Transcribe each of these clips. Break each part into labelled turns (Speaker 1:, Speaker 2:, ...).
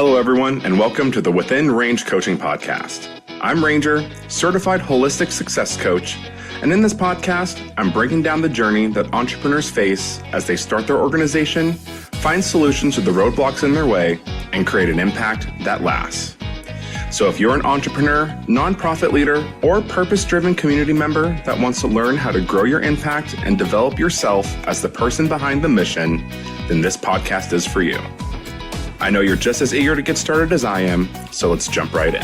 Speaker 1: Hello, everyone, and welcome to the Within Range Coaching Podcast. I'm Ranger, certified holistic success coach, and in this podcast, I'm breaking down the journey that entrepreneurs face as they start their organization, find solutions to the roadblocks in their way, and create an impact that lasts. So if you're an entrepreneur, nonprofit leader, or purpose-driven community member that wants to learn how to grow your impact and develop yourself as the person behind the mission, then this podcast is for you. I know you're just as eager to get started as I am, so let's jump right in.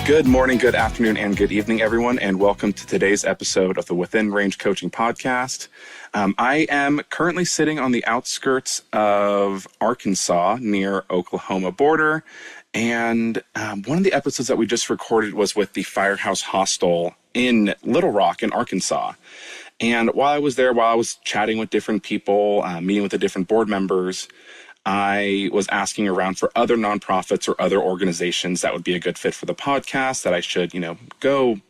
Speaker 1: Good morning, good afternoon, and good evening, everyone, and welcome to today's episode of the Within Range Coaching Podcast. I am currently sitting on the outskirts of Arkansas near Oklahoma border, and one of the episodes that we just recorded was with the Firehouse Hostel in Little Rock in Arkansas. And while I was there, while I was chatting with different people, meeting with the different board members, I was asking around for other nonprofits or other organizations that would be a good fit for the podcast that I should, go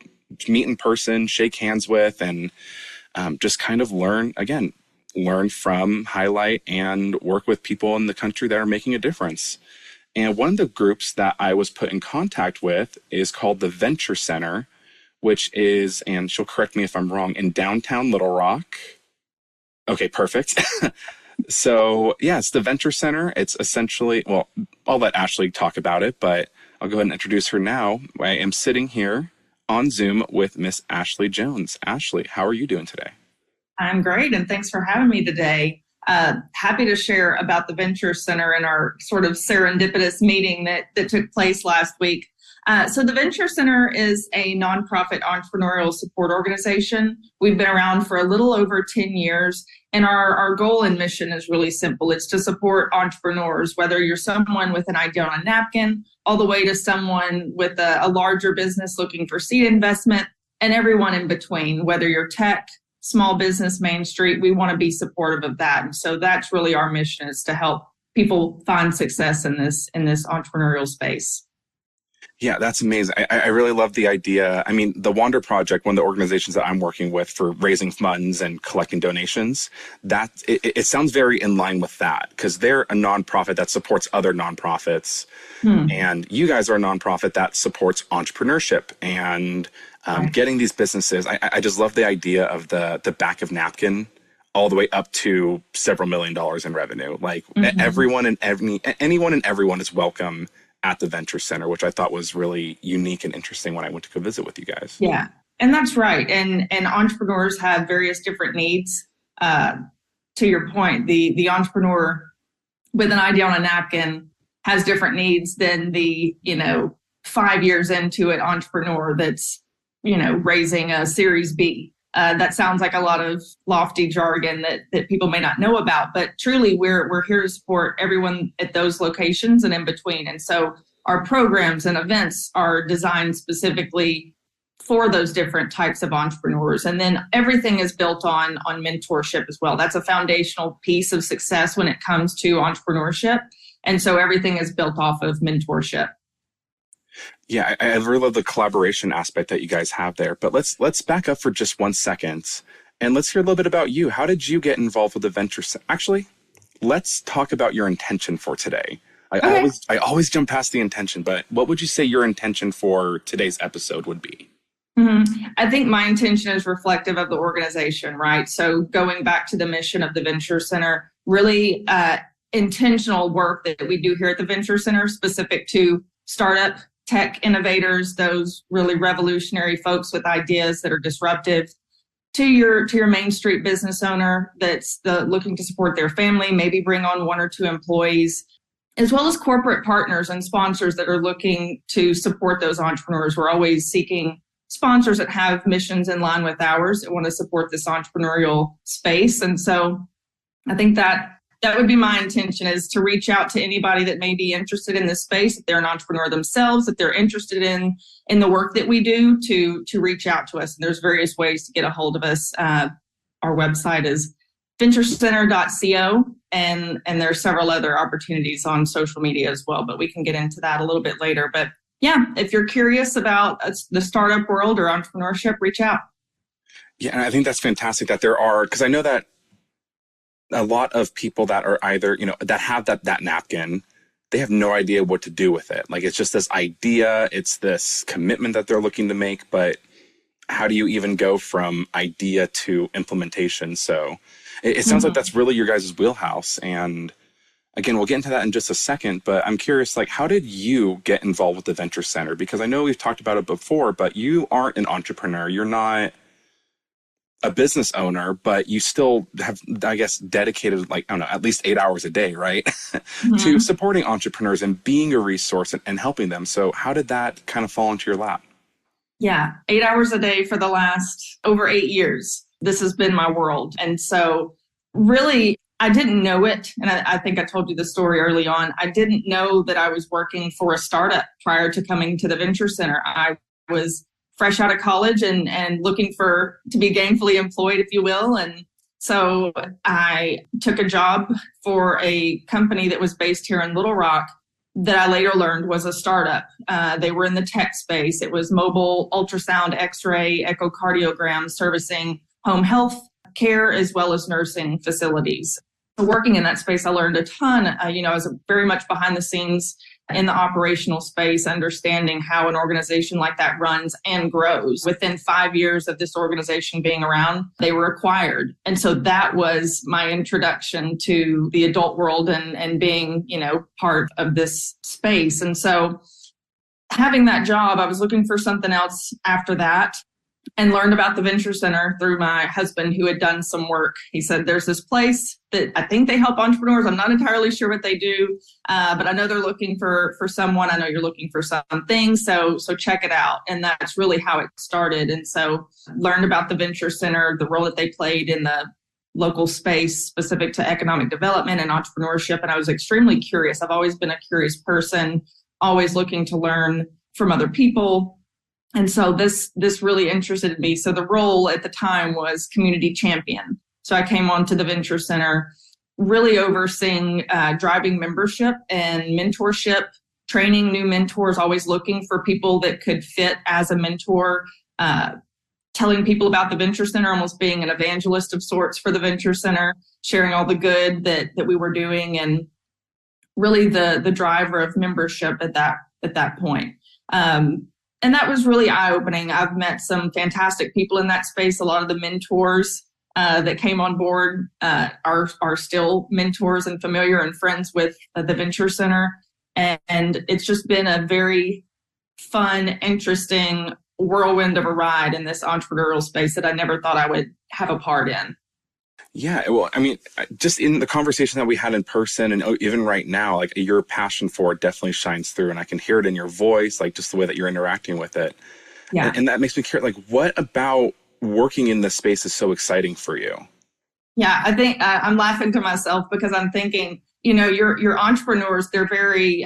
Speaker 1: meet in person, shake hands with, and just kind of learn from, highlight, and work with people in the country that are making a difference. And one of the groups that I was put in contact with is called the Venture Center, which is, and she'll correct me if I'm wrong, in downtown Little Rock. Okay, perfect. So yeah, it's the Venture Center. It's essentially, well, I'll let Ashely talk about it, but I'll go ahead and introduce her now. I am sitting here on Zoom with Miss Ashely Jones. Ashely, how are you doing today?
Speaker 2: I'm great, and thanks for having me today. Happy to share about the Venture Center and our sort of serendipitous meeting that took place last week. So the Venture Center is a nonprofit entrepreneurial support organization. We've been around for a little over 10 years, and our goal and mission is really simple. It's to support entrepreneurs, whether you're someone with an idea on a napkin, all the way to someone with a larger business looking for seed investment, and everyone in between, whether you're tech, small business, Main Street, we want to be supportive of that. And so that's really our mission, is to help people find success in this entrepreneurial space.
Speaker 1: Yeah, that's amazing. I really love the idea. I mean, the Wander Project, one of the organizations that I'm working with for raising funds and collecting donations, that it sounds very in line with that, because they're a nonprofit that supports other nonprofits. And you guys are a nonprofit that supports entrepreneurship and getting these businesses. I just love the idea of the back of napkin all the way up to several $1 million in revenue. Like anyone and everyone is welcome at the Venture Center, which I thought was really unique and interesting when I went to go visit with you guys.
Speaker 2: Yeah, and that's right. And entrepreneurs have various different needs. To your point, the entrepreneur with an idea on a napkin has different needs than the 5 years into it entrepreneur that's raising a Series B. That sounds like a lot of lofty jargon that people may not know about, but truly we're here to support everyone at those locations and in between. And so our programs and events are designed specifically for those different types of entrepreneurs. And then everything is built on mentorship as well. That's a foundational piece of success when it comes to entrepreneurship. And so everything is built off of mentorship.
Speaker 1: Yeah, I really love the collaboration aspect that you guys have there. But let's back up for just 1 second and let's hear a little bit about you. How did you get involved with the Venture Center? Actually, let's talk about your intention for today. I always jump past the intention, but what would you say your intention for today's episode would be?
Speaker 2: I think my intention is reflective of the organization, right? So going back to the mission of the Venture Center, really intentional work that we do here at the Venture Center, specific to startup tech innovators, those really revolutionary folks with ideas that are disruptive, to your Main Street business owner that's looking to support their family, maybe bring on 1 or 2 employees, as well as corporate partners and sponsors that are looking to support those entrepreneurs. We're always seeking sponsors that have missions in line with ours that want to support this entrepreneurial space. And so I think that would be my intention, is to reach out to anybody that may be interested in this space. If they're an entrepreneur themselves, if they're interested in the work that we do, to reach out to us. And there's various ways to get a hold of us. Our website is venturecenter.co, and there are several other opportunities on social media as well, but we can get into that a little bit later. But yeah, if you're curious about the startup world or entrepreneurship, reach out.
Speaker 1: Yeah, and I think that's fantastic that there are, because I know that a lot of people that are either, that have that napkin, they have no idea what to do with it. Like, it's just this idea, it's this commitment that they're looking to make, but how do you even go from idea to implementation? So it sounds like that's really your guys' wheelhouse. And again, we'll get into that in just a second, but I'm curious, like, how did you get involved with the Venture Center? Because I know we've talked about it before, but you aren't an entrepreneur. You're not a business owner, but you still have, I guess, dedicated, like, I don't know, at least 8 hours a day, right? To supporting entrepreneurs and being a resource and helping them. So how did that kind of fall into your lap?
Speaker 2: Yeah, 8 hours a day for the last over 8 years. This has been my world. And so really, I didn't know it. And I think I told you the story early on. I didn't know that I was working for a startup prior to coming to the Venture Center. I was fresh out of college and looking to be gainfully employed, if you will. And so I took a job for a company that was based here in Little Rock that I later learned was a startup. They were in the tech space. It was mobile ultrasound, x-ray, echocardiogram servicing home health care as well as nursing facilities. So working in that space, I learned a ton. I was very much behind the scenes in the operational space, understanding how an organization like that runs and grows. Within 5 years of this organization being around, they were acquired. And so that was my introduction to the adult world and being, part of this space. And so having that job, I was looking for something else after that, and learned about the Venture Center through my husband, who had done some work. He said, there's this place that I think they help entrepreneurs. I'm not entirely sure what they do, but I know they're looking for someone. I know you're looking for something. So check it out. And that's really how it started. And so learned about the Venture Center, the role that they played in the local space specific to economic development and entrepreneurship. And I was extremely curious. I've always been a curious person, always looking to learn from other people. And so this really interested me. So the role at the time was community champion. So I came on to the Venture Center, really overseeing driving membership and mentorship, training new mentors, always looking for people that could fit as a mentor, telling people about the Venture Center, almost being an evangelist of sorts for the Venture Center, sharing all the good that we were doing, and really the driver of membership at that point. And that was really eye-opening. I've met some fantastic people in that space. A lot of the mentors that came on board are still mentors and familiar and friends with the Venture Center. And it's just been a very fun, interesting whirlwind of a ride in this entrepreneurial space that I never thought I would have a part in.
Speaker 1: Yeah, well, I mean, just in the conversation that we had in person and even right now, like, your passion for it definitely shines through, and I can hear it in your voice, like just the way that you're interacting with it.
Speaker 2: Yeah.
Speaker 1: And that makes me curious, like, what about working in this space is so exciting for you?
Speaker 2: Yeah, I think I'm laughing to myself because I'm thinking, your entrepreneurs, they're very,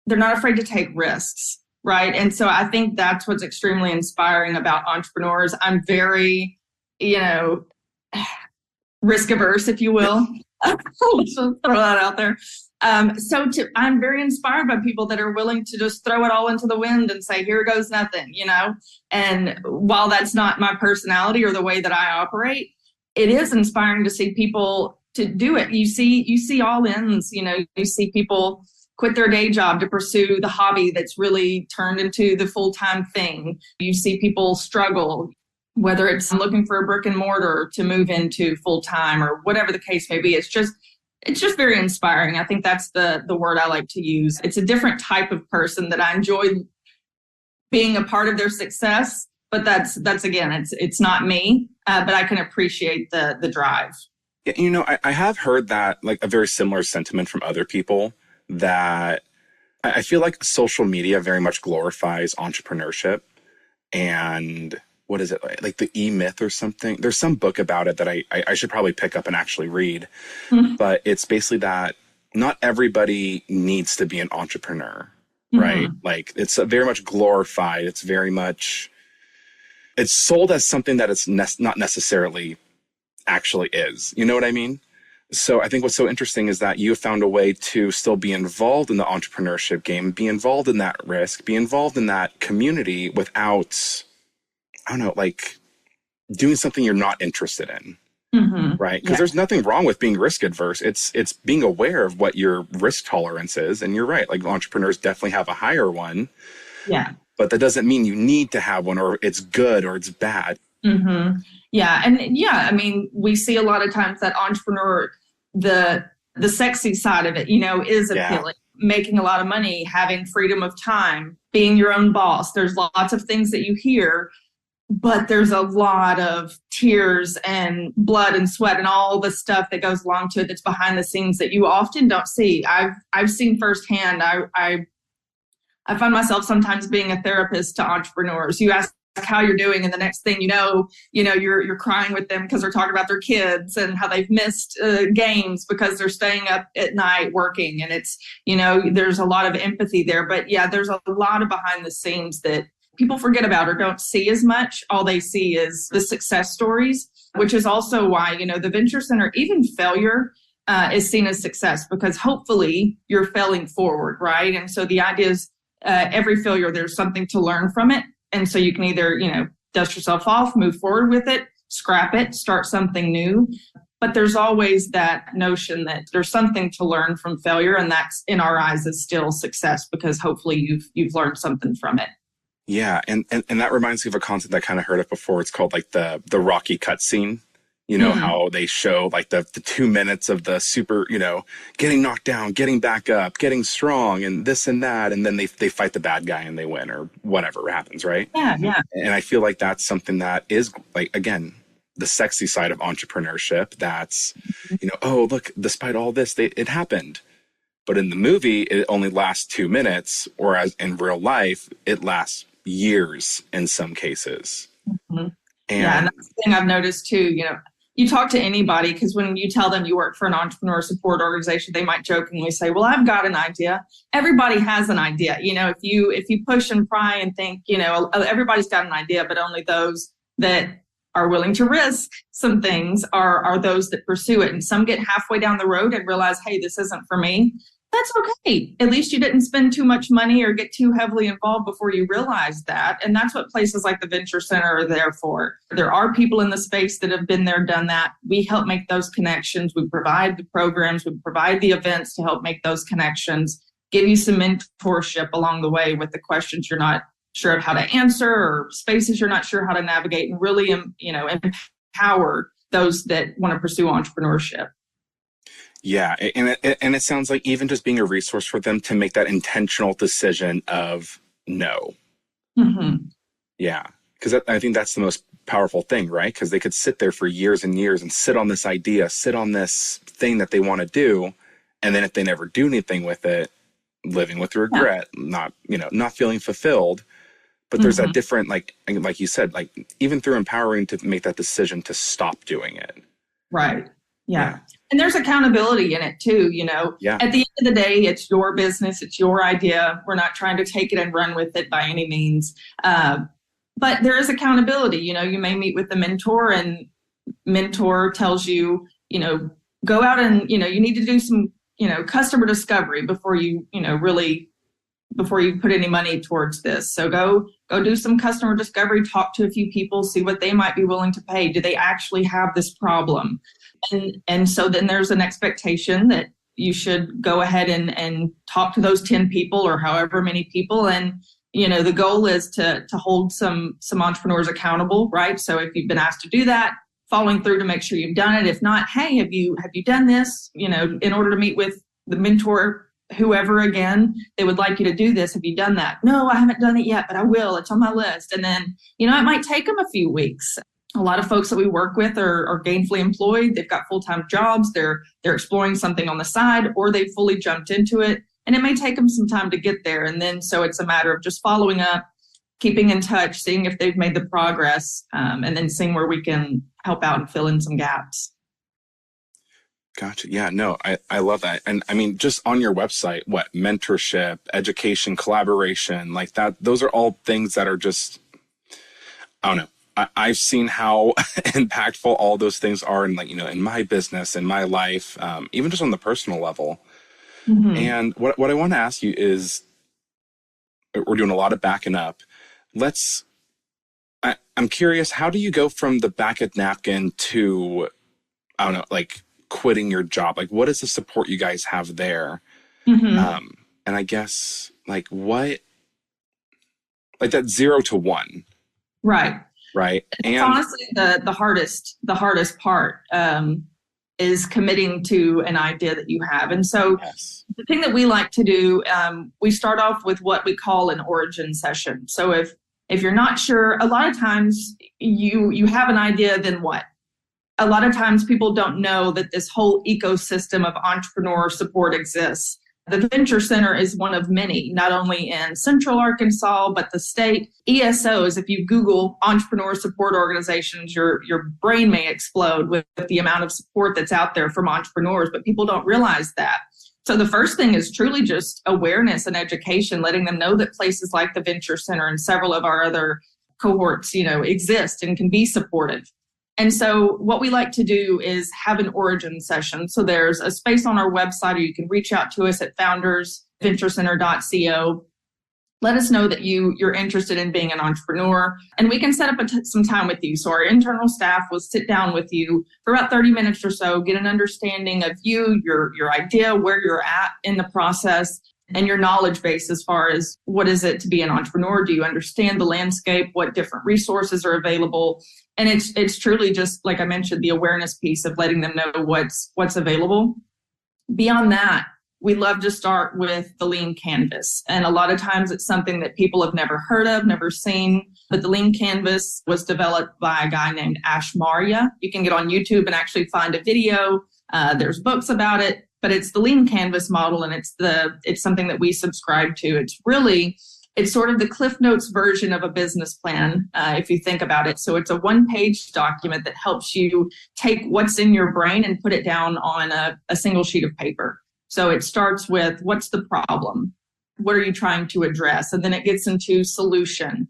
Speaker 2: they're not afraid to take risks, right? And so I think that's what's extremely inspiring about entrepreneurs. I'm very, risk averse, if you will. Let's just throw that out there. I'm very inspired by people that are willing to just throw it all into the wind and say, here goes nothing, And while that's not my personality or the way that I operate, it is inspiring to see people to do it. You see all ends, you see people quit their day job to pursue the hobby that's really turned into the full-time thing. You see people struggle, whether it's looking for a brick and mortar to move into full-time or whatever the case may be. It's just very inspiring. I think that's the word I like to use. It's a different type of person that I enjoy being a part of their success, but that's again, it's not me, but I can appreciate the drive.
Speaker 1: Yeah, I have heard that, like, a very similar sentiment from other people, that I feel like social media very much glorifies entrepreneurship. And what is it, like the E-Myth or something? There's some book about it that I should probably pick up and actually read. But it's basically that not everybody needs to be an entrepreneur, right? Like, it's very much glorified. It's very much, it's sold as something that it's not necessarily actually is. You know what I mean? So I think what's so interesting is that you have found a way to still be involved in the entrepreneurship game, be involved in that risk, be involved in that community without, I don't know, like, doing something you're not interested in. Right. Because
Speaker 2: Yeah.
Speaker 1: there's nothing wrong with being risk adverse. It's being aware of what your risk tolerance is. And you're right. Like entrepreneurs definitely have a higher one,
Speaker 2: Yeah.
Speaker 1: but that doesn't mean you need to have one or it's good or it's bad.
Speaker 2: Yeah. And yeah, I mean, we see a lot of times that entrepreneur, the sexy side of it, is appealing, making a lot of money, having freedom of time, being your own boss. There's lots of things that you hear, but there's a lot of tears and blood and sweat and all the stuff that goes along to it that's behind the scenes that you often don't see. I've seen firsthand. I find myself sometimes being a therapist to entrepreneurs. You ask how you're doing, and the next thing you're crying with them because they're talking about their kids and how they've missed games because they're staying up at night working. And it's, there's a lot of empathy there. But yeah, there's a lot of behind the scenes that people forget about or don't see as much. All they see is the success stories, which is also why, the Venture Center, even failure is seen as success because hopefully you're failing forward, right? And so the idea is every failure, there's something to learn from it. And so you can either, dust yourself off, move forward with it, scrap it, start something new. But there's always that notion that there's something to learn from failure. And that's in our eyes is still success because hopefully you've learned something from it.
Speaker 1: Yeah. And that reminds me of a concept I kind of heard of before. It's called like the Rocky cutscene. How they show like the 2 minutes of the super, getting knocked down, getting back up, getting strong and this and that. And then they fight the bad guy and they win or whatever happens, right?
Speaker 2: Yeah, yeah.
Speaker 1: And I feel like that's something that is like, again, the sexy side of entrepreneurship. That's, oh, look, despite all this, it happened. But in the movie, it only lasts 2 minutes, whereas in real life, it lasts years in some cases.
Speaker 2: And that's the thing I've noticed too, you talk to anybody because when you tell them you work for an entrepreneur support organization, they might jokingly say, well, I've got an idea. Everybody has an idea. If you push and pry and think, everybody's got an idea, but only those that are willing to risk some things are those that pursue it. And some get halfway down the road and realize, hey, this isn't for me. That's okay. At least you didn't spend too much money or get too heavily involved before you realize that. And that's what places like the Venture Center are there for. There are people in the space that have been there, done that. We help make those connections. We provide the programs. We provide the events to help make those connections, give you some mentorship along the way with the questions you're not sure of how to answer or spaces you're not sure how to navigate, and really, empower those that want to pursue entrepreneurship.
Speaker 1: Yeah. And it sounds like even just being a resource for them to make that intentional decision of no. Yeah. Because I think that's the most powerful thing, right? Because they could sit there for years and years and sit on this idea, sit on this thing that they want to do. And then if they never do anything with it, living with regret, not feeling fulfilled. But there's that different, like you said, like even through empowering to make that decision to stop doing it.
Speaker 2: Right. Yeah. And there's accountability in it too, At the end of the day, it's your business, it's your idea. We're not trying to take it and run with it by any means. But there is accountability. You may meet with the mentor and mentor tells you, go out and, you need to do some, customer discovery before you, before you put any money towards this. So go do some customer discovery, talk to a few people, see what they might be willing to pay. Do they actually have this problem? And so then there's an expectation that you should go ahead and talk to those 10 people or however many people. And, the goal is to hold some entrepreneurs accountable, right? So if you've been asked to do that, following through to make sure you've done it. If not, hey, have you done this? In order to meet with the mentor, whoever, again, they would like you to do this. Have you done that? No, I haven't done it yet, but I will. It's on my list. And then, it might take them a few weeks. A lot of folks that we work with are gainfully employed. They've got full-time jobs. They're exploring something on the side, or they fully jumped into it. And it may take them some time to get there. And then so it's a matter of just following up, keeping in touch, seeing if they've made the progress, and then seeing where we can help out and fill in some gaps.
Speaker 1: Gotcha. Yeah, no, I love that. And I mean, just on your website, mentorship, education, collaboration, like that, those are all things that are just, I don't know. I've seen how impactful all those things are in in my business, in my life, even just on the personal level. And what I want to ask you is, we're doing a lot of backing up. Let's I'm curious, how do you go from the back of napkin to, I don't know, like quitting your job? Like, what is the support you guys have there?
Speaker 2: Mm-hmm.
Speaker 1: And I guess like like that 0 to 1,
Speaker 2: Right.
Speaker 1: right?
Speaker 2: It's
Speaker 1: And
Speaker 2: honestly the hardest part is committing to an idea that you have. And so
Speaker 1: yes,
Speaker 2: the thing that we like to do, we start off with what we call an origin session. So if you're not sure, a lot of times you have an idea, then what? A lot of times people don't know that this whole ecosystem of entrepreneur support exists. The Venture Center is one of many, not only in Central Arkansas, but the state. ESOs, if you Google entrepreneur support organizations, your brain may explode with the amount of support that's out there from entrepreneurs, but people don't realize that. So the first thing is truly just awareness and education, letting them know that places like the Venture Center and several of our other cohorts, exist and can be supportive. And so what we like to do is have an origin session. So there's a space on our website, or you can reach out to us at foundersventurecenter.co. Let us know that you're interested in being an entrepreneur, and we can set up some time with you. So our internal staff will sit down with you for about 30 minutes or so, get an understanding of you, your idea, where you're at in the process, and your knowledge base as far as what is it to be an entrepreneur? Do you understand the landscape? What different resources are available? And it's truly just, like I mentioned, the awareness piece of letting them know what's available. Beyond that, we love to start with the Lean Canvas. And a lot of times it's something that people have never heard of, never seen. But the Lean Canvas was developed by a guy named Ashely. You can get on YouTube and actually find a video. There's books about it. But it's the Lean Canvas model, and it's something that we subscribe to. It's sort of the Cliff Notes version of a business plan, if you think about it. So it's a one-page document that helps you take what's in your brain and put it down on a single sheet of paper. So it starts with, what's the problem? What are you trying to address? And then it gets into solution.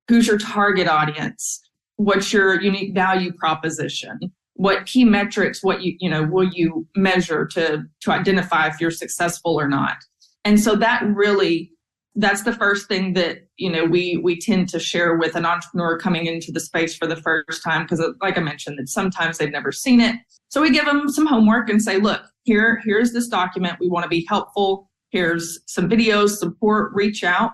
Speaker 2: Who's your target audience? What's your unique value proposition? What key metrics, will you measure to identify if you're successful or not? And so that's the first thing that, we tend to share with an entrepreneur coming into the space for the first time, because like I mentioned, that sometimes they've never seen it. So we give them some homework and say, look, here's this document. We want to be helpful. Here's some videos, support, reach out.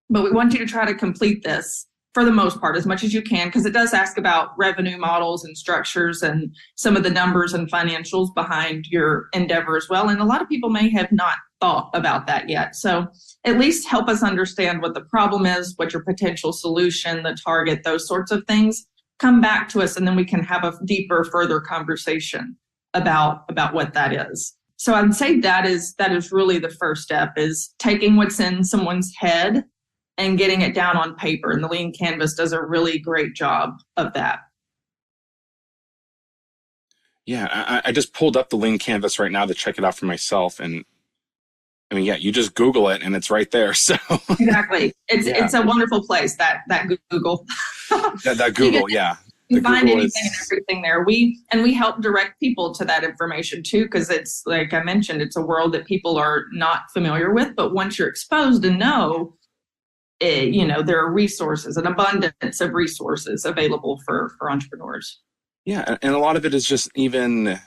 Speaker 2: But we want you to try to complete this for the most part, as much as you can, because it does ask about revenue models and structures and some of the numbers and financials behind your endeavor as well. And a lot of people may have not thought about that yet. So at least help us understand what the problem is, what your potential solution, the target, those sorts of things. Come back to us, and then we can have a deeper, further conversation about what that is. So I'd say that is really the first step, is taking what's in someone's head and getting it down on paper. And the Lean Canvas does a really great job of that.
Speaker 1: Yeah, I just pulled up the Lean Canvas right now to check it out for myself. And I mean, yeah, you just Google it and it's right there. So
Speaker 2: exactly. It's a wonderful place, that Google.
Speaker 1: that Google, yeah.
Speaker 2: You find Google anything and everything there. We help direct people to that information too, because it's, like I mentioned, it's a world that people are not familiar with. But once you're exposed and know, there are resources, an abundance of resources available for entrepreneurs.
Speaker 1: Yeah. And a lot of it is just, even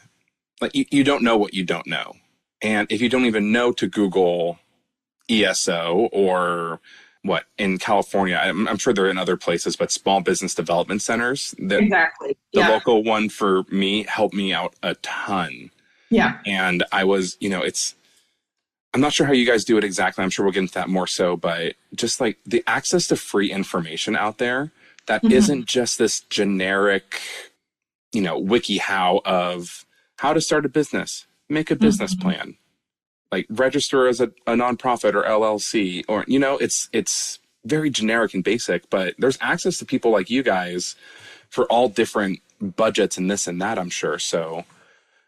Speaker 1: like, you don't know what you don't know. And if you don't even know to Google ESO, or what in California, I'm sure they're in other places, but small business development centers.
Speaker 2: Exactly.
Speaker 1: The local one for me helped me out a ton.
Speaker 2: Yeah.
Speaker 1: And I was, I'm not sure how you guys do it exactly. I'm sure we'll get into that more so, but just like the access to free information out there that isn't just this generic, WikiHow of how to start a business, make a business plan, like register as a nonprofit or LLC, or, it's very generic and basic, but there's access to people like you guys for all different budgets and this and that, I'm sure. So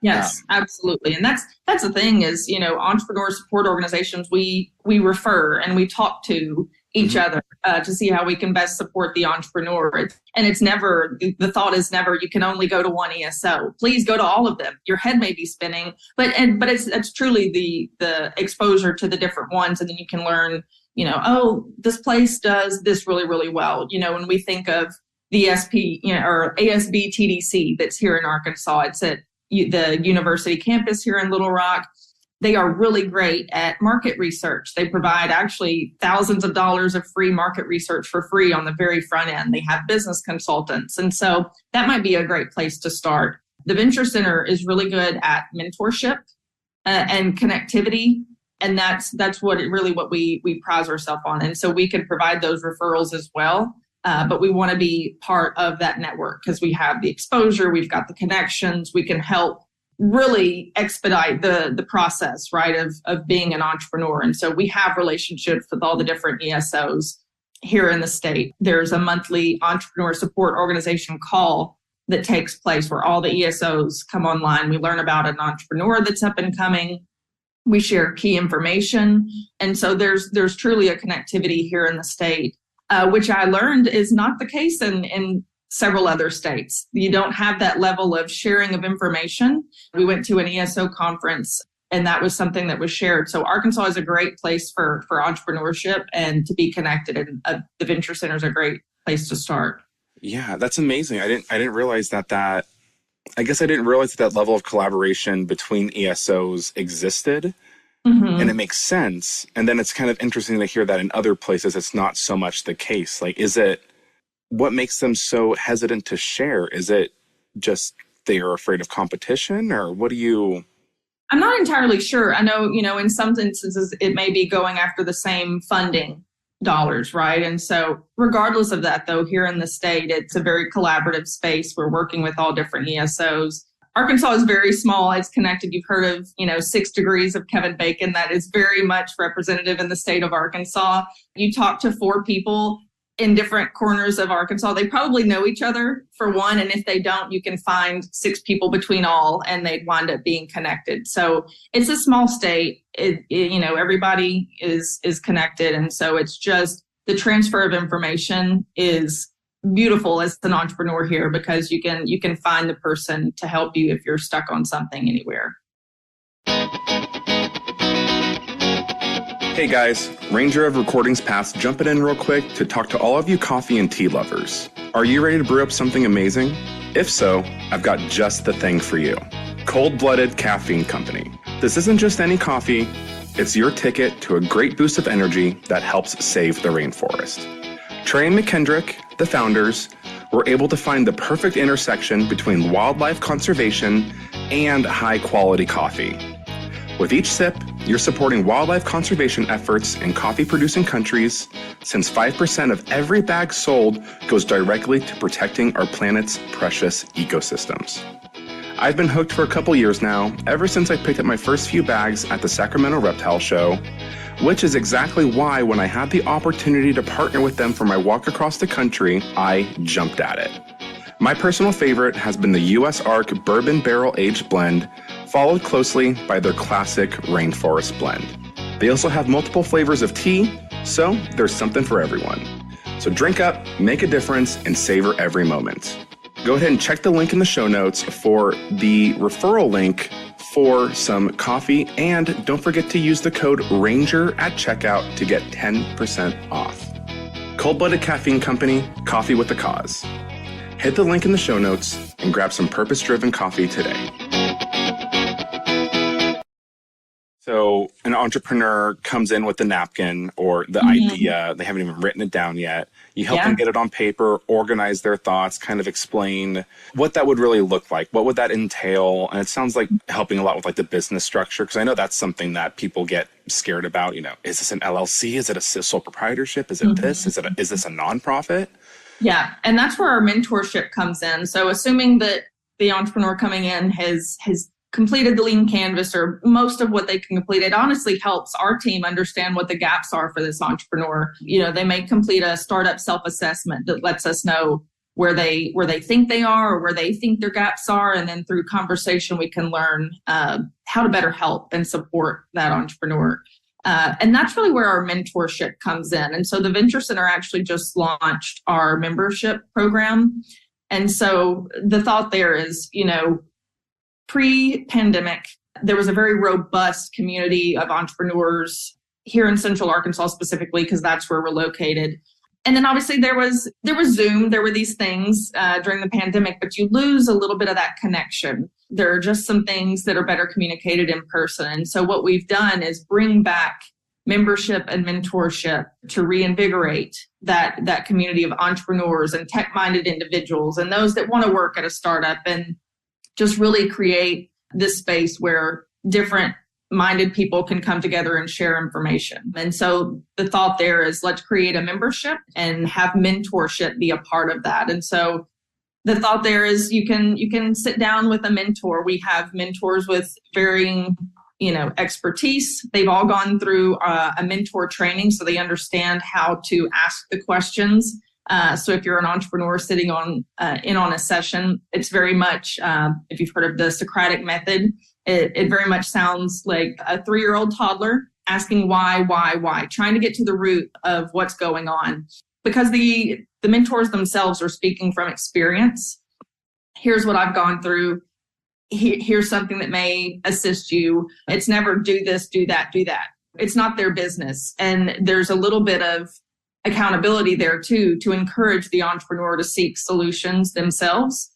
Speaker 2: yes, absolutely. And that's the thing is, entrepreneur support organizations, we refer and we talk to each other to see how we can best support the entrepreneur. And it's never, the thought is never, you can only go to one ESO. Please go to all of them. Your head may be spinning, but it's truly the exposure to the different ones. And then you can learn, this place does this really, really well. When we think of the SP, or ASB TDC that's here in Arkansas. It's at the university campus here in Little Rock. They are really great at market research. They provide actually thousands of dollars of free market research for free on the very front end. They have business consultants. And so that might be a great place to start. The Venture Center is really good at mentorship and connectivity. And that's what we prize ourselves on. And so we can provide those referrals as well. But we want to be part of that network because we have the exposure, we've got the connections, we can help really expedite the process, right, of being an entrepreneur. And so we have relationships with all the different ESOs here in the state. There's a monthly entrepreneur support organization call that takes place where all the ESOs come online. We learn about an entrepreneur that's up and coming. We share key information. And so there's truly a connectivity here in the state, which I learned is not the case in several other states. You don't have that level of sharing of information. We went to an ESO conference and that was something that was shared. So Arkansas is a great place for entrepreneurship and to be connected. And the Venture Center is a great place to start.
Speaker 1: Yeah, that's amazing. I didn't realize that I guess I didn't realize that level of collaboration between ESOs existed. Mm-hmm. And it makes sense. And then it's kind of interesting to hear that in other places, it's not so much the case. Like, what makes them so hesitant to share? Is it just they are afraid of competition, or what do you?
Speaker 2: I'm not entirely sure. I know, in some instances, it may be going after the same funding dollars, right? And so regardless of that, though, here in the state, it's a very collaborative space. We're working with all different ESOs. Arkansas is very small. It's connected. You've heard of, 6 degrees of Kevin Bacon. That is very much representative in the state of Arkansas. You talk to 4 people in different corners of Arkansas. They probably know each other for one. And if they don't, you can find 6 people between all and they'd wind up being connected. So it's a small state. Everybody is connected. And so it's just the transfer of information is beautiful as an entrepreneur here because you can find the person to help you if you're stuck on something anywhere.
Speaker 1: Hey guys, Ranger of Recordings Past jumping in real quick to talk to all of you coffee and tea lovers. Are you ready to brew up something amazing? If so, I've got just the thing for you. Cold-Blooded Caffeine Company. This isn't just any coffee, it's your ticket to a great boost of energy that helps save the rainforest. Trey and McKendrick, the founders, were able to find the perfect intersection between wildlife conservation and high-quality coffee. With each sip, you're supporting wildlife conservation efforts in coffee-producing countries, since 5% of every bag sold goes directly to protecting our planet's precious ecosystems. I've been hooked for a couple years now, ever since I picked up my first few bags at the Sacramento Reptile Show, which is exactly why when I had the opportunity to partner with them for my walk across the country, I jumped at it. My personal favorite has been the U.S. Ark Bourbon Barrel Aged Blend, followed closely by their classic Rainforest Blend. They also have multiple flavors of tea, so there's something for everyone. So drink up, make a difference, and savor every moment. Go ahead and check the link in the show notes for the referral link for some coffee, and don't forget to use the code RANGER at checkout to get 10% off. Cold-Blooded Caffeine Company, coffee with a cause. Hit the link in the show notes and grab some purpose-driven coffee today. So an entrepreneur comes in with the napkin or the idea, they haven't even written it down yet. You help them get it on paper, organize their thoughts, kind of explain what that would really look like. What would that entail? And it sounds like helping a lot with like the business structure, because I know that's something that people get scared about. Is this an LLC? Is it a sole proprietorship? Is it this? Is this a nonprofit? Yeah.
Speaker 2: And that's where our mentorship comes in. So assuming that the entrepreneur coming in has completed the lean canvas or most of what they can complete, it honestly helps our team understand what the gaps are for this entrepreneur. They may complete a startup self-assessment that lets us know where they think they are or where they think their gaps are. And then through conversation, we can learn how to better help and support that entrepreneur. And that's really where our mentorship comes in. And so the Venture Center actually just launched our membership program. And so the thought there is, pre-pandemic, there was a very robust community of entrepreneurs here in Central Arkansas specifically, because that's where we're located. And then obviously there was Zoom, there were these things during the pandemic, but you lose a little bit of that connection. There are just some things that are better communicated in person. And so what we've done is bring back membership and mentorship to reinvigorate that community of entrepreneurs and tech-minded individuals and those that want to work at a startup, and just really create this space where different minded people can come together and share information. And so the thought there is, let's create a membership and have mentorship be a part of that. And so the thought there is you can sit down with a mentor. We have mentors with varying expertise. They've all gone through a mentor training, so they understand how to ask the questions. So if you're an entrepreneur sitting on a session, it's very much, if you've heard of the Socratic method, it very much sounds like a 3-year-old toddler asking why, trying to get to the root of what's going on. Because the mentors themselves are speaking from experience. Here's what I've gone through. Here's something that may assist you. It's never do this, do that, do that. It's not their business. And there's a little bit of accountability there too, to encourage the entrepreneur to seek solutions themselves.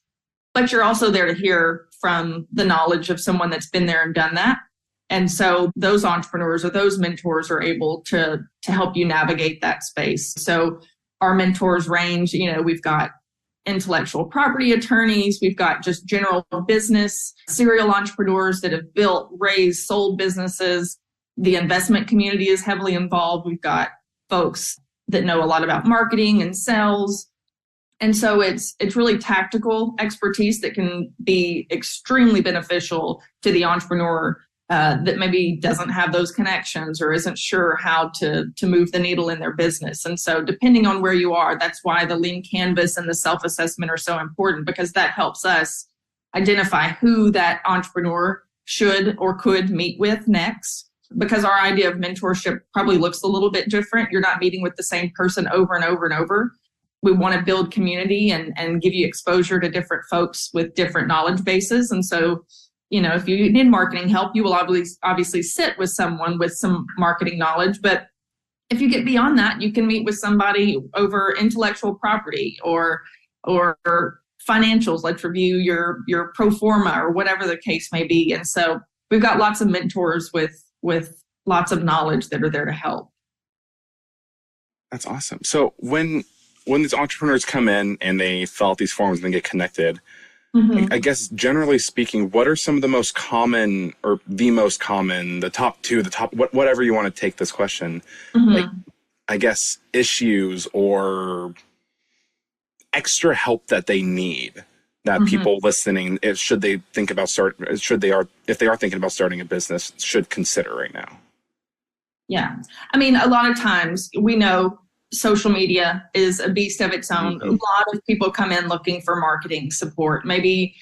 Speaker 2: But you're also there to hear from the knowledge of someone that's been there and done that. And so those entrepreneurs or those mentors are able to help you navigate that space. So our mentors range, we've got intellectual property attorneys, we've got just general business, serial entrepreneurs that have built, raised, sold businesses. The investment community is heavily involved. We've got folks that know a lot about marketing and sales. And so it's really tactical expertise that can be extremely beneficial to the entrepreneur that maybe doesn't have those connections or isn't sure how to move the needle in their business. And so depending on where you are, that's why the lean canvas and the self-assessment are so important, because that helps us identify who that entrepreneur should or could meet with next. Because our idea of mentorship probably looks a little bit different. You're not meeting with the same person over and over and over. We want to build community and give you exposure to different folks with different knowledge bases. And so, if you need marketing help, you will obviously sit with someone with some marketing knowledge. But if you get beyond that, you can meet with somebody over intellectual property or financials. Let's review your pro forma or whatever the case may be. And so we've got lots of mentors with lots of knowledge that are there to help.
Speaker 1: That's awesome. So when these entrepreneurs come in and they fill out these forms and they get connected, I guess generally speaking, what are some of the most common or the top two, whatever you want to take this question, like, I guess, issues or extra help that they need that people listening, if they are thinking about starting a business, should consider right now?
Speaker 2: Yeah. I mean, a lot of times we know social media is a beast of its own. A lot of people come in looking for marketing support. Maybe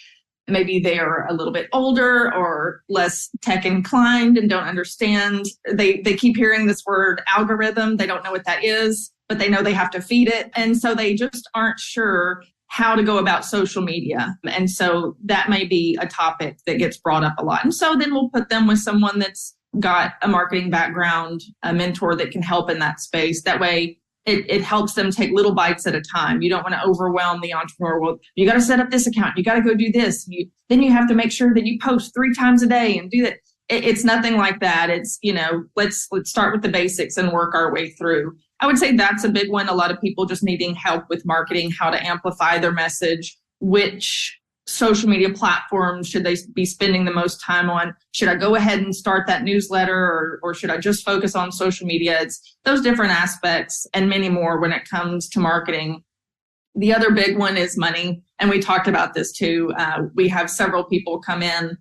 Speaker 2: they're a little bit older or less tech inclined and don't understand. They keep hearing this word algorithm. They don't know what that is, but they know they have to feed it. And so they just aren't sure how to go about social media. And so that may be a topic that gets brought up a lot. And so then we'll put them with someone that's got a marketing background, a mentor that can help in that space. That way it helps them take little bites at a time. You don't want to overwhelm the entrepreneur. Well, you got to set up this account. You got to go do this. Then you have to make sure that you post 3 times a day and do that. It's nothing like that. It's, let's start with the basics and work our way through. I would say that's a big one. A lot of people just needing help with marketing, how to amplify their message, which social media platforms should they be spending the most time on? Should I go ahead and start that newsletter or should I just focus on social media? It's those different aspects and many more when it comes to marketing. The other big one is money. And we talked about this too. We have several people come in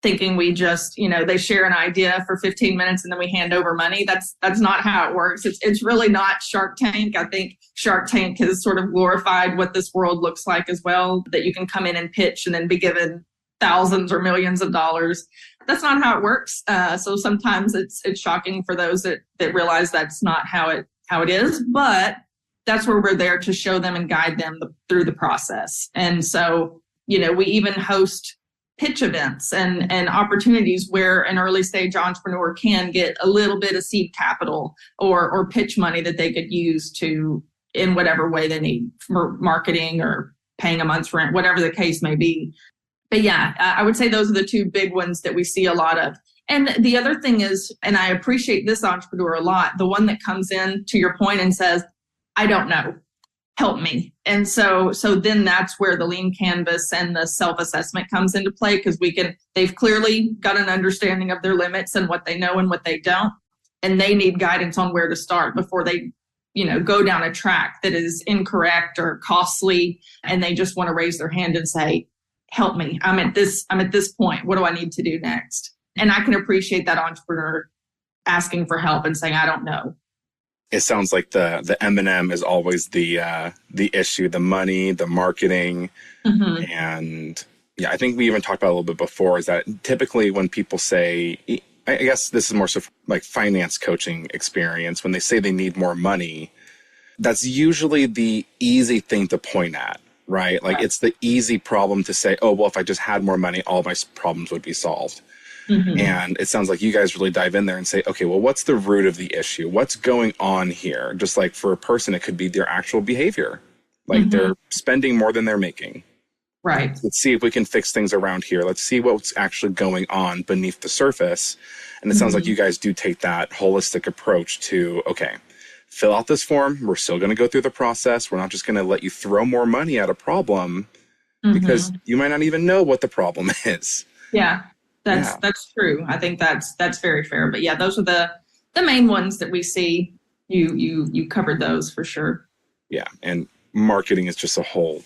Speaker 2: thinking we just, they share an idea for 15 minutes and then we hand over money. That's not how it works. It's really not Shark Tank. I think Shark Tank has sort of glorified what this world looks like as well, that you can come in and pitch and then be given thousands or millions of dollars. That's not how it works. So sometimes it's shocking for those that realize that's not how it is, but that's where we're there to show them and guide them through the process. And so, we even host pitch events and opportunities where an early stage entrepreneur can get a little bit of seed capital or pitch money that they could use to in whatever way they need for marketing or paying a month's rent, whatever the case may be. But yeah, I would say those are the two big ones that we see a lot of. And the other thing is, and I appreciate this entrepreneur a lot, the one that comes in to your point and says, I don't know, help me. And so then that's where the lean canvas and the self-assessment comes into play, because they've clearly got an understanding of their limits and what they know and what they don't. And they need guidance on where to start before they, go down a track that is incorrect or costly. And they just want to raise their hand and say, help me. I'm at this point. What do I need to do next? And I can appreciate that entrepreneur asking for help and saying, I don't know.
Speaker 1: It sounds like the M&M is always the issue, the money, the marketing. Mm-hmm. And yeah, I think we even talked about it a little bit before, is that typically when people say, I guess this is more so like finance coaching experience, when they say they need more money, that's usually the easy thing to point at, right? Like It's the easy problem to say, oh, well, if I just had more money, all my problems would be solved. Mm-hmm. And it sounds like you guys really dive in there and say, okay, well, what's the root of the issue? What's going on here? Just like for a person, it could be their actual behavior. Like mm-hmm. they're spending more than they're making.
Speaker 2: Right.
Speaker 1: Let's see if we can fix things around here. Let's see what's actually going on beneath the surface. And it mm-hmm. sounds like you guys do take that holistic approach to, okay, fill out this form. We're still going to go through the process. We're not just going to let you throw more money at a problem mm-hmm. because you might not even know what the problem is.
Speaker 2: Yeah. That's true. I think that's very fair. But yeah, those are the main ones that we see. You covered those for sure.
Speaker 1: Yeah, and marketing is just a whole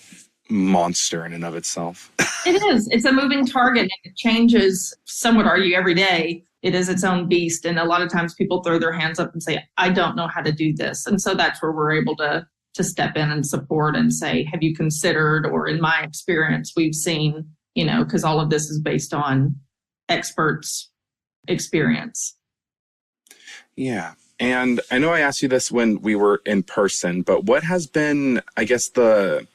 Speaker 1: monster in and of itself.
Speaker 2: It is. It's a moving target, and it changes. Some would argue every day. It is its own beast, and a lot of times people throw their hands up and say, "I don't know how to do this," and so that's where we're able to step in and support and say, "Have you considered?" Or in my experience, we've seen, because all of this is based on experts' experience.
Speaker 1: Yeah. And I know I asked you this when we were in person, but what has been, I guess, the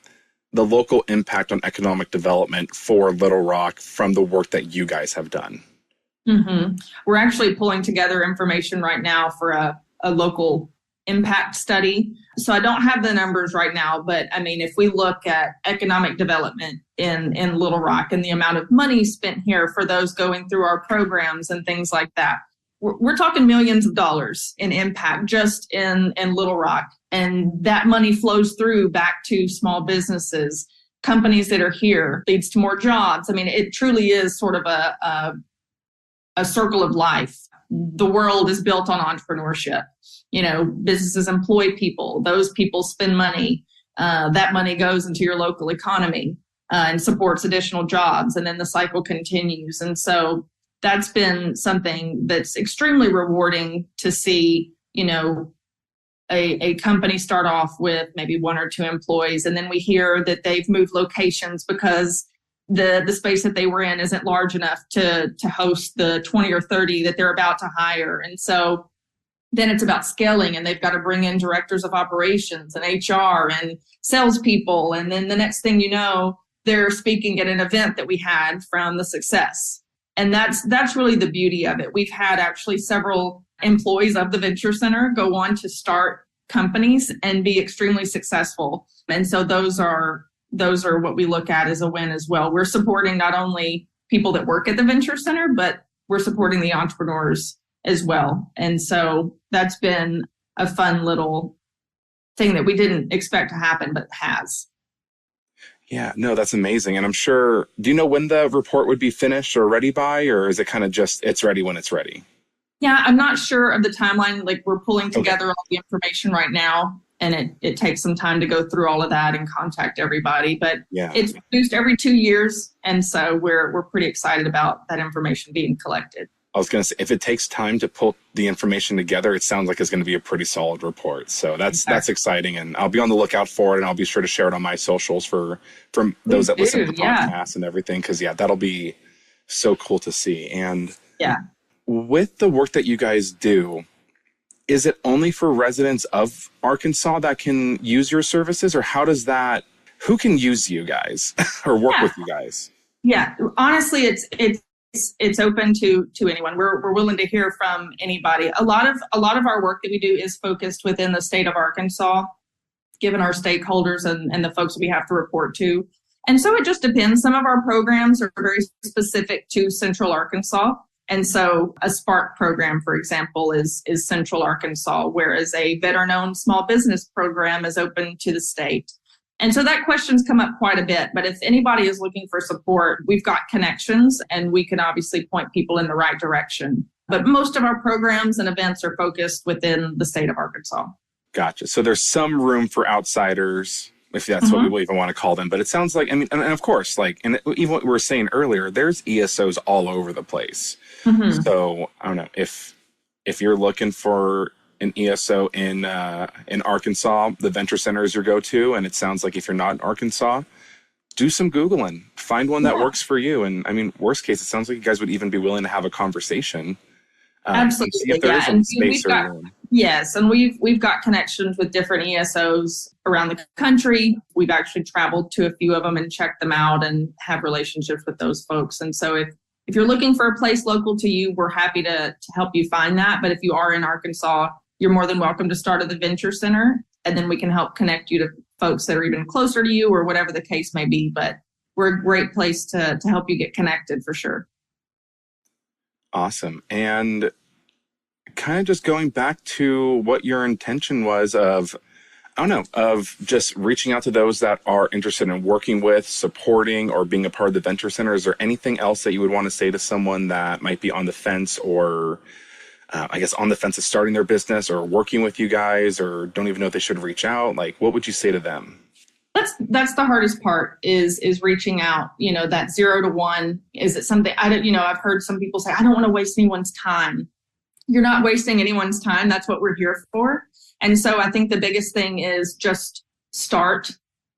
Speaker 1: local impact on economic development for Little Rock from the work that you guys have done?
Speaker 2: Mm-hmm. We're actually pulling together information right now for a local impact study. So I don't have the numbers right now, but I mean, if we look at economic development in Little Rock and the amount of money spent here for those going through our programs and things like that, we're talking millions of dollars in impact just in Little Rock. And that money flows through back to small businesses, companies that are here, leads to more jobs. I mean, it truly is sort of a circle of life. The world is built on entrepreneurship. Businesses employ people. Those people spend money. That money goes into your local economy and supports additional jobs. And then the cycle continues. And so that's been something that's extremely rewarding to see, a company start off with maybe one or two employees. And then we hear that they've moved locations because the space that they were in isn't large enough to host the 20 or 30 that they're about to hire. And so then it's about scaling, and they've got to bring in directors of operations and HR and salespeople. And then the next thing you know, they're speaking at an event that we had from the success. And that's really the beauty of it. We've had actually several employees of the Venture Center go on to start companies and be extremely successful. And so those are what we look at as a win as well. We're supporting not only people that work at the Venture Center, but we're supporting the entrepreneurs as well. And so that's been a fun little thing that we didn't expect to happen, but has.
Speaker 1: Yeah, no, that's amazing. And I'm sure, do you know when the report would be finished or ready by, or is it kind of just, it's ready when it's ready?
Speaker 2: Yeah, I'm not sure of the timeline. Like, we're pulling together all the information right now, and it takes some time to go through all of that and contact everybody. But It's produced every 2 years. And so we're pretty excited about that information being collected.
Speaker 1: I was going to say, if it takes time to pull the information together, it sounds like it's going to be a pretty solid report. So that's exciting. And I'll be on the lookout for it, and I'll be sure to share it on my socials for those that listen to the podcast and everything. Because, that'll be so cool to see. And with the work that you guys do, is it only for residents of Arkansas that can use your services, or who can use you guys or work with you guys?
Speaker 2: Yeah, honestly, it's open to anyone. We're willing to hear from anybody. A lot of our work that we do is focused within the state of Arkansas. given our stakeholders and the folks we have to report to. And so it just depends. Some of our programs are very specific to Central Arkansas. And so a Spark program, for example, is Central Arkansas, whereas a veteran-owned small business program is open to the state. And so that question's come up quite a bit. But if anybody is looking for support, we've got connections and we can obviously point people in the right direction. But most of our programs and events are focused within the state of Arkansas.
Speaker 1: Gotcha. So there's some room for outsiders, if that's what we will even want to call them. But it sounds like, I mean, and of course, like, and even what we were saying earlier, there's ESOs all over the place. So I don't know if you're looking for an ESO in Arkansas, the Venture Center is your go-to. And it sounds like if you're not in Arkansas, do some Googling, find one that works for you. And I mean, worst case, it sounds like you guys would even be willing to have a conversation.
Speaker 2: Absolutely.
Speaker 1: See if there is a space or room.
Speaker 2: Yes, and we've got connections with different ESOs around the country. We've actually traveled to a few of them and checked them out and have relationships with those folks. And so if you're looking for a place local to you, we're happy to help you find that. But if you are in Arkansas, you're more than welcome to start at the Venture Center, and then we can help connect you to folks that are even closer to you or whatever the case may be. But we're a great place to help you get connected for sure.
Speaker 1: Awesome. And kind of just going back to what your intention was of just reaching out to those that are interested in working with, supporting, or being a part of the Venture Center. Is there anything else that you would want to say to someone that might be on the fence or I guess on the fence of starting their business or working with you guys or don't even know if they should reach out? Like, what would you say to them?
Speaker 2: That's the hardest part is reaching out, that 0 to 1. Is it something I've heard some people say, I don't want to waste anyone's time. You're not wasting anyone's time. That's what we're here for. And so I think the biggest thing is just start,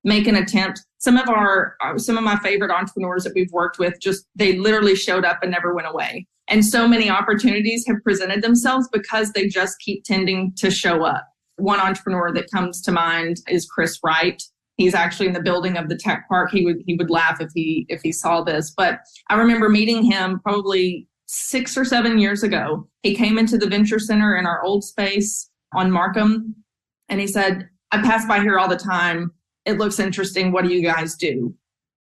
Speaker 2: make an attempt. Some of my favorite entrepreneurs that we've worked with, they literally showed up and never went away. And so many opportunities have presented themselves because they just keep tending to show up. One entrepreneur that comes to mind is Chris Wright. He's actually in the building of the tech park. He would laugh if he saw this. But I remember meeting him probably 6 or 7 years ago. He came into the Venture Center in our old space on Markham. And he said, I pass by here all the time. It looks interesting. What do you guys do?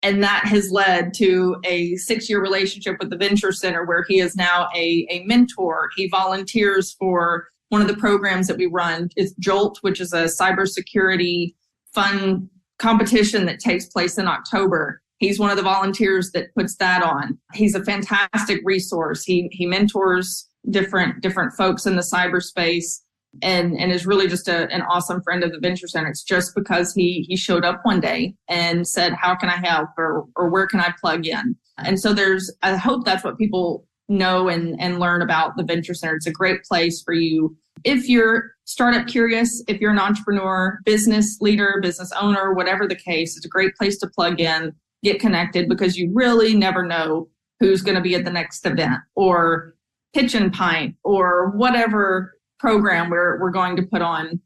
Speaker 2: And that has led to a 6-year relationship with the Venture Center where he is now a mentor. He volunteers for one of the programs that we run. It's Jolt, which is a cybersecurity fun competition that takes place in October. He's one of the volunteers that puts that on. He's a fantastic resource. He mentors different folks in the cyberspace and is really just an awesome friend of the Venture Center. It's just because he showed up one day and said, how can I help or where can I plug in? And so I hope that's what people know and learn about the Venture Center. It's a great place for you. If you're startup curious, if you're an entrepreneur, business leader, business owner, whatever the case, it's a great place to plug in, get connected, because you really never know who's going to be at the next event or Pitch and Pint or whatever program we're going to put on.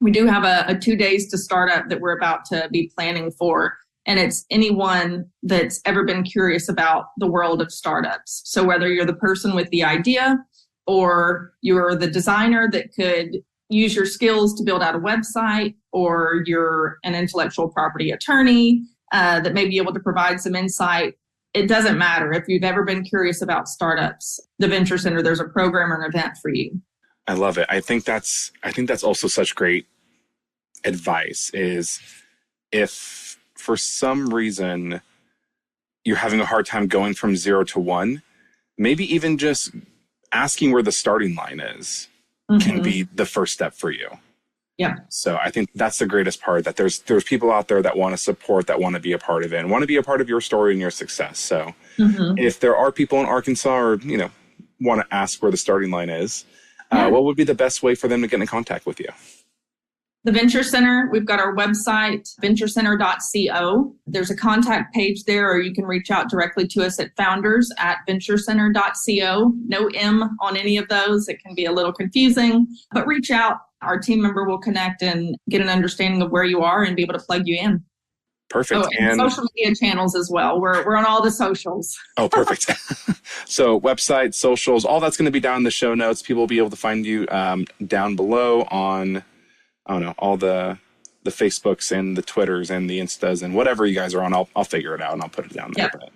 Speaker 2: We do have a 2 days to startup that we're about to be planning for. And it's anyone that's ever been curious about the world of startups. So whether you're the person with the idea or you're the designer that could use your skills to build out a website, or you're an intellectual property attorney that may be able to provide some insight, it doesn't matter. If you've ever been curious about startups, the Venture Center, there's a program or an event for you.
Speaker 1: I love it. I think that's also such great advice is if for some reason you're having a hard time going from 0 to 1, maybe even just asking where the starting line is can be the first step for you.
Speaker 2: Yeah.
Speaker 1: So I think that's the greatest part, that there's people out there that want to support, that want to be a part of it and want to be a part of your story and your success. So if there are people in Arkansas or, want to ask where the starting line is, what would be the best way for them to get in contact with you?
Speaker 2: The Venture Center, we've got our website, venturecenter.co. There's a contact page there, or you can reach out directly to us at founders@venturecenter.co. No M on any of those. It can be a little confusing, but reach out. Our team member will connect and get an understanding of where you are and be able to plug you in.
Speaker 1: Perfect.
Speaker 2: Oh, and social media channels as well. We're on all the socials.
Speaker 1: Oh, perfect. So website, socials, all that's going to be down in the show notes. People will be able to find you down below on, all the the Facebooks and the Twitters and the Instas and whatever you guys are on. I'll figure it out and I'll put it down there.
Speaker 2: Yep.
Speaker 1: But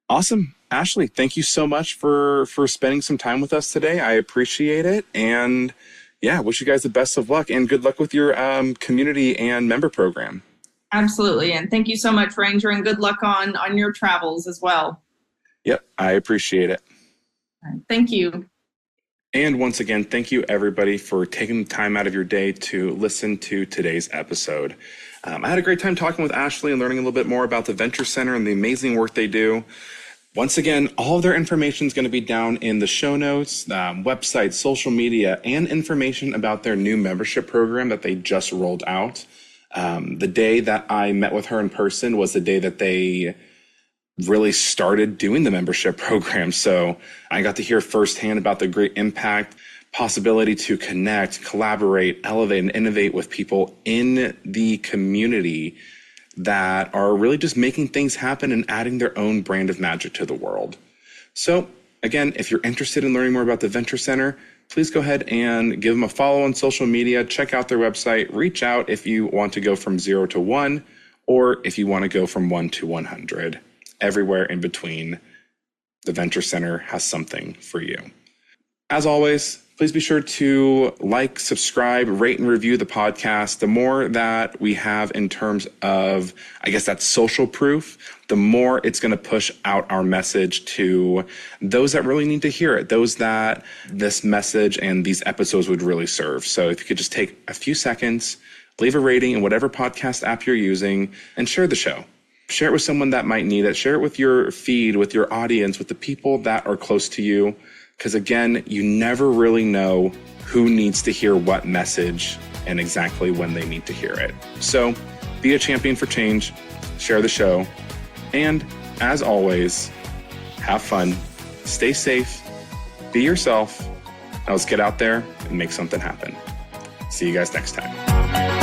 Speaker 1: awesome. Ashely, thank you so much for spending some time with us today. I appreciate it. And yeah, wish you guys the best of luck and good luck with your community and member program.
Speaker 2: Absolutely. And thank you so much, Ranger, and good luck on your travels as well.
Speaker 1: Yep, I appreciate it.
Speaker 2: Thank you.
Speaker 1: And once again, thank you everybody for taking the time out of your day to listen to today's episode. I had a great time talking with Ashely and learning a little bit more about the Venture Center and the amazing work they do. Once again, all of their information is going to be down in the show notes, website, social media, and information about their new membership program that they just rolled out. The day that I met with her in person was the day that they really started doing the membership program. So I got to hear firsthand about the great impact, possibility to connect, collaborate, elevate, and innovate with people in the community that are really just making things happen and adding their own brand of magic to the world. So again, if you're interested in learning more about the Venture Center, please go ahead and give them a follow on social media, check out their website, reach out if you want to go from 0 to 1, or if you want to go from 1 to 100. Everywhere in between, the Venture Center has something for you. As always, please be sure to like, subscribe, rate, and review the podcast. The more that we have in terms of, I guess that's social proof, the more it's going to push out our message to those that really need to hear it, those that this message and these episodes would really serve. So if you could just take a few seconds, leave a rating in whatever podcast app you're using, and share the show. Share it with someone that might need it. Share it with your feed, with your audience, with the people that are close to you. Because again, you never really know who needs to hear what message and exactly when they need to hear it. So be a champion for change, share the show, and as always, have fun, stay safe, be yourself. Now let's get out there and make something happen. See you guys next time.